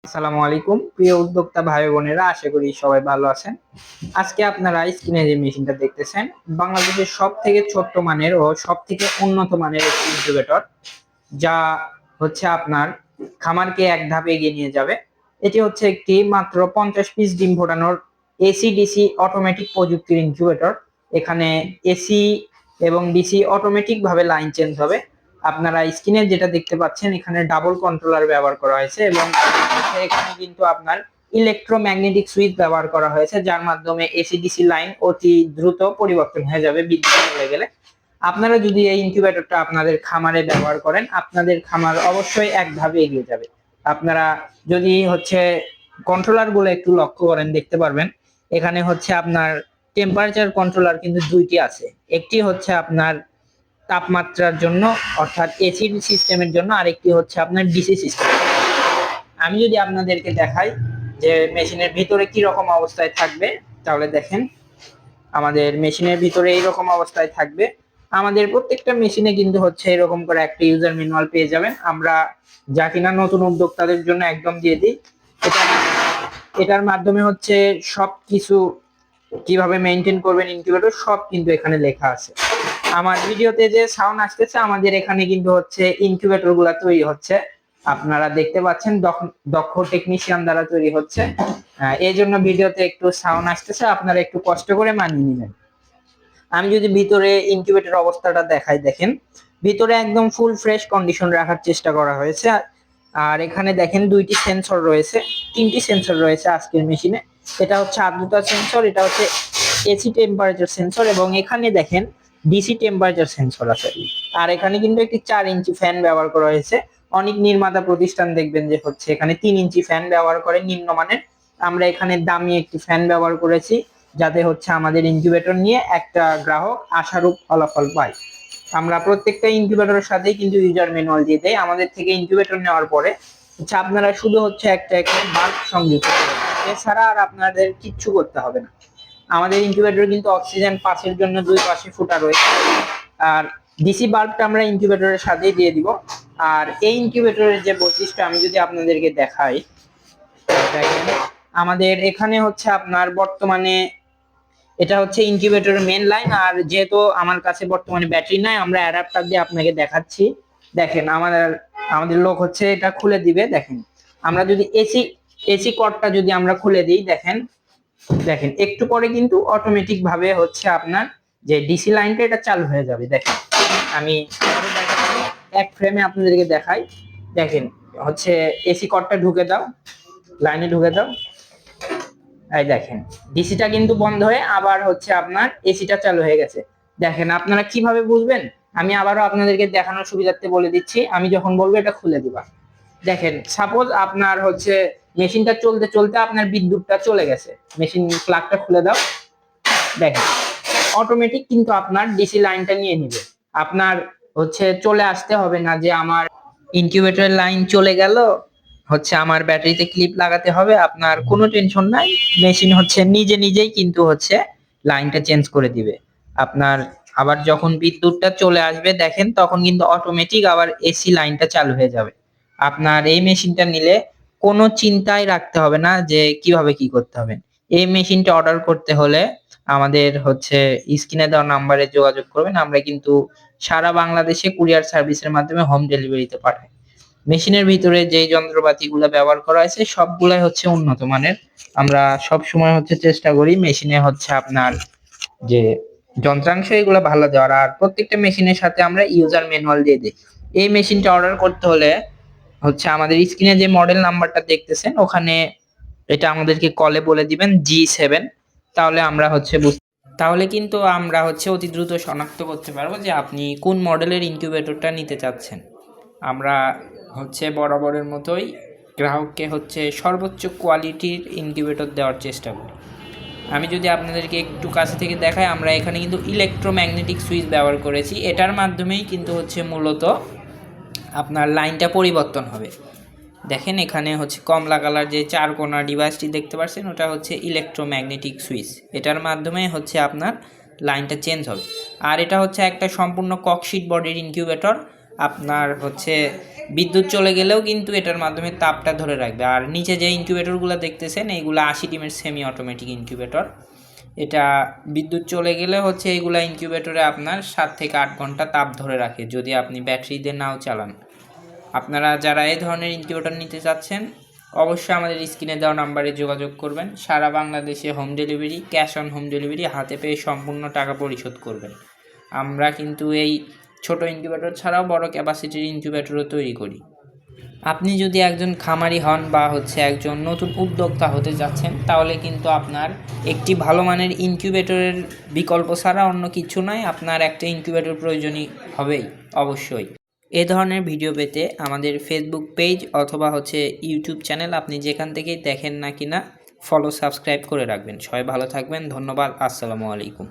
আসসালামু আলাইকুম প্রিয় উদ্যোক্তা ভাই বোনেরা, আশা করি সবাই ভালো আছেন। আজকে আপনারা স্ক্রিনে যে মেশিনটা দেখতেছেন বাংলাদেশের সব থেকে ছোট্ট মানের ও সব থেকে উন্নত মানের একটি ইনকিউবেটর, যা হচ্ছে আপনার খামারকে এক ধাপ এগিয়ে নিয়ে যাবে। এটি হচ্ছে একটি মাত্র 50 পিস ডিম ফোটানোর এসি ডিসি অটোমেটিক প্রযুক্তির ইনকিউবেটর। এখানে এসি এবং ডিসি অটোমেটিক ভাবে লাইন চেঞ্জ হবে। আপনারা স্ক্রিনে যেটা দেখতে পাচ্ছেন এখানে ডাবল কন্ট্রোলার ব্যবহার করা হয়েছে এবং এখানে কিন্তু আপনার ইলেকট্রোম্যাগনেটিক সুইচ ব্যবহার করা হয়েছে, যার মাধ্যমে এসি ডিসি লাইন অতি দ্রুত পরিবর্তন হয়ে যাবে বিদ্যুৎ চলে গেলে। আপনারা যদি এই ইনকিউবেটরটা আপনাদের খামারে ব্যবহার করেন, আপনাদের খামার অবশ্যই এক ধাপে এগিয়ে যাবে। আপনারা যদি হচ্ছে কন্ট্রোলার গুলো একটু লক্ষ্য করেন, দেখতে পারবেন এখানে হচ্ছে আপনার টেম্পারেচার কন্ট্রোলার কিন্তু দুইটি আছে। একটি হচ্ছে আপনার তাপমাত্রার জন্য অর্থাৎ এসি সিস্টেমের জন্য, আরেকটি হচ্ছে আপনার ডিসি সিস্টেম। আমি যদি আপনাদেরকে দেখাই যে মেশিনের ভিতরে কি রকম অবস্থায় থাকবে, তাহলে দেখেন আমাদের মেশিনের ভিতরে এইরকম অবস্থায় থাকবে। আমাদের প্রত্যেকটা মেশিনে কিন্তু হচ্ছে এরকম করে একটা ইউজার ম্যানুয়াল পেয়ে যাবেন, আমরা যা কিনা নতুন উদ্যোক্তাদের জন্য একদম দিয়ে দিই। এটা এটার মাধ্যমে হচ্ছে সবকিছু কিভাবে মেনটেন করবেন ইনকিউবেটর সব কিন্তু এখানে লেখা আছে। আমার ভিডিওতে যে সাউন্ড আসতেছে, আমাদের এখানে কিন্তু হচ্ছে ইনকিউবেটর গুলা তৈরি হচ্ছে, আপনারা দেখতে পাচ্ছেন দক্ষ টেকনিশিয়ান দ্বারা তৈরি হচ্ছে। এই জন্য ভিডিওতে একটু সাউন্ড আসতেছে, আপনারা একটু কষ্ট করে মানিয়ে নেবেন। আমি যদি ভিতরে ইনকিউবেটর অবস্থাটা দেখাই, দেখেন ভিতরে একদম ফুল ফ্রেশ কন্ডিশন রাখার চেষ্টা করা হয়েছে। আর এখানে দেখেন দুইটি সেন্সর রয়েছে, তিনটি সেন্সর রয়েছে আজকের মেশিনে। এটা হচ্ছে আর্দ্রতা সেন্সর, এটা হচ্ছে এসি টেম্পারেচার সেন্সর, এবং এখানে দেখেন ডিসি টেম্পারেচার সেন্সর আছে। আর এখানে কিন্তু একটি 4 ইঞ্চি ফ্যান ব্যবহার করা হয়েছে। অনেক নির্মাতা প্রতিষ্ঠান দেখবেন যে হচ্ছে এখানে 3 ইঞ্চি ফ্যান ব্যবহার করে নিম্নমানের। আমরা এখানে দামি একটি ফ্যান ব্যবহার করেছি, যাতে হচ্ছে আমাদের ইনকিউবেটর নিয়ে একটা গ্রাহক আশারূপ ফলাফল পায়। আমরা প্রত্যেকটা ইনকিউবেটরের সাথেই কিন্তু ইউজার ম্যানুয়াল দিয়ে দেই। আমাদের থেকে ইনকিউবেটর নেওয়ার পরে হচ্ছে আপনারা শুধু হচ্ছে একটা বাল্ব সংযুক্ত করবেন, এছাড়া আর আপনাদের কিচ্ছু করতে হবে না। আমাদের ইনকিউবেটর কিন্তু অক্সিজেন পাসের জন্য দুই পাশে ফুটা রয়েছে, আর ডিসি বাল্বটা আমরা ইনকিউবেটরের সাথেই দিয়ে দিব। আর এই ইনকিউবেটরের যে বৈশিষ্ট্য আমি যদি আপনাদেরকে দেখাই, দেখেন আমাদের এখানে হচ্ছে আপনার বর্তমানে এটা হচ্ছে ইনকিউবেটরের মেন লাইন। আর যেহেতু আমার কাছে বর্তমানে ব্যাটারি নাই, আমরা অ্যাডাপ্টার দিয়ে আপনাকে দেখাচ্ছি। দেখেন আমাদের লোক হচ্ছে এটা খুলে দিবে। দেখেন আমরা যদি এসি কর্ডটা যদি আমরা খুলে দিই, দেখেন দেখেন একটু পরে কিন্তু অটোমেটিক ভাবে হচ্ছে আপনার যে ডিসি লাইনটা এটা চালু হয়ে যাবে। দেখেন আমি এক ফ্রেমে আপনাদেরকে দেখাই। দেখেন হচ্ছে এসি কর্ডটা ঢুকে দাও, লাইনে ঢুকে দাও, এই দেখেন ডিসিটা কিন্তু বন্ধ হয়ে আবার হচ্ছে আপনার এসিটা চালু হয়ে গেছে। দেখেন আপনারা কিভাবে বুঝবেন, আমি আবারও আপনাদেরকে দেখানোর সুবিধার্থে বলে দিচ্ছি। আমি যখন বলবো এটা খুলে দিবা, দেখেন সাপোজ আপনার হচ্ছে মেশিনটা চলতে চলতে আপনার বিদ্যুৎটা চলে গেছে, মেশিন প্লাগটা খুলে দাও, দেখেন অটোমেটিক কিন্তু আপনার ডিসি লাইনটা নিয়ে নিবে। আপনার হচ্ছে চলে আসতে হবে না যে আমার ইনকিউবেটরের লাইন চলে গেল, হচ্ছে আমার ব্যাটারিতে ক্লিপ লাগাতে হবে, আপনার কোনো টেনশন নাই। মেশিন হচ্ছে নিজে নিজেই কিন্তু হচ্ছে লাইনটা চেঞ্জ করে দিবে আপনার। আবার যখন বিদ্যুৎটা চলে আসবে দেখেন তখন কিন্তু অটোমেটিক আবার এসি লাইনটা চালু হয়ে যাবে। আপনার এই মেশিনটা নিলে কোনো চিন্তাই রাখতে হবে না যে কিভাবে কি করতে হবে। এই মেশিনটা অর্ডার করতে হলে আমাদের হচ্ছে স্ক্রিনে দেওয়া নাম্বারে যোগাযোগ করবেন, আমরা কিন্তু সারা বাংলাদেশে কুরিয়ার সার্ভিসের মাধ্যমে হোম ডেলিভারিতে পাঠাই। মেশিনের ভিতরে যে যন্ত্রপাতিগুলো ব্যবহার করা হয়েছে সবগুলাই হচ্ছে উন্নত মানের। আমরা সব সময় হচ্ছে চেষ্টা করি মেশিনে হচ্ছে আপনার যে যন্ত্রাংশ এগুলো ভালো দেওয়ার। আর প্রত্যেকটা মেশিনের সাথে আমরা ইউজার ম্যানুয়াল দিয়ে দিই। এই মেশিনটা অর্ডার করতে হলে হচ্ছে আমাদের স্ক্রিনে যে মডেল নাম্বারটা দেখতেছেন ওখানে এটা আমাদেরকে কলে বলে দিবেন G7, তাহলে আমরা হচ্ছে তাহলে কিন্তু আমরা হচ্ছে অতি দ্রুত শনাক্ত করতে পারবো যে আপনি কোন মডেলের ইনকিউবেটরটা নিতে চাচ্ছেন। আমরা হচ্ছে বরাবরের মতোই গ্রাহককে হচ্ছে সর্বোচ্চ কোয়ালিটির ইনকিউবেটর দেওয়ার চেষ্টা করি। আমি যদি আপনাদেরকে একটু কাছে থেকে দেখাই, আমরা এখানে কিন্তু ইলেকট্রোম্যাগনেটিক সুইচ ব্যবহার করেছি। এটার মাধ্যমেই কিন্তু হচ্ছে মূলত আপনার লাইনটা পরিবর্তন হবে। দেখেন এখানে হচ্ছে কমলা কালার যে চারকোনা ডিভাইসটি দেখতে পাচ্ছেন ওটা হচ্ছে ইলেকট্রোম্যাগনেটিক সুইচ, এটার মাধ্যমে হচ্ছে আপনার লাইনটা চেঞ্জ হবে। আর এটা হচ্ছে একটা সম্পূর্ণ ককশিট বডির ইনকিউবেটর। আপনার হচ্ছে বিদ্যুৎ চলে গেলেও কিন্তু এটার মাধ্যমে তাপটা ধরে রাখবে। আর নিচে যে ইনকিউবেটরগুলো দেখতেছেন এইগুলো 80 ডিমের সেমি অটোমেটিক ইনকিউবেটর। এটা বিদ্যুৎ চলে গেলে হচ্ছে এইগুলা ইনকিউবেটরে আপনার 7 থেকে 8 ঘন্টা তাপ ধরে রাখে যদি আপনি ব্যাটারি দিয়ে নাও চালান। আপনারা যারা এই ধরনের ইনকিউবেটর নিতে চাচ্ছেন অবশ্যই আমাদের স্ক্রিনে দেওয়া নাম্বারে যোগাযোগ করবেন। সারা বাংলাদেশে home delivery, cash on home delivery, হাতে পেয়ে সম্পূর্ণ টাকা পরিশোধ করবেন। আমরা কিন্তু এই ছোট ইনকিউবেটর ছাড়াও বড় ক্যাপাসিটির ইনকিউবেটরও তৈরি করি। আপনি যদি একজন খামারি হন বা হচ্ছে একজন নতুন উদ্যোক্তা হতে যাচ্ছেন তাহলে কিন্তু আপনার একটি ভালো মানের ইনকিউবেটরের বিকল্প ছাড়া অন্য কিছু নয়, আপনার একটা ইনকিউবেটর প্রয়োজনই হবেই অবশ্যই। এ ধরনের ভিডিও পেতে আমাদের ফেসবুক পেজ অথবা হচ্ছে ইউটিউব চ্যানেল আপনি যেখান থেকেই দেখেন না কিনা ফলো সাবস্ক্রাইব করে রাখবেন। সবাই ভালো থাকবেন, ধন্যবাদ, আসসালামু আলাইকুম।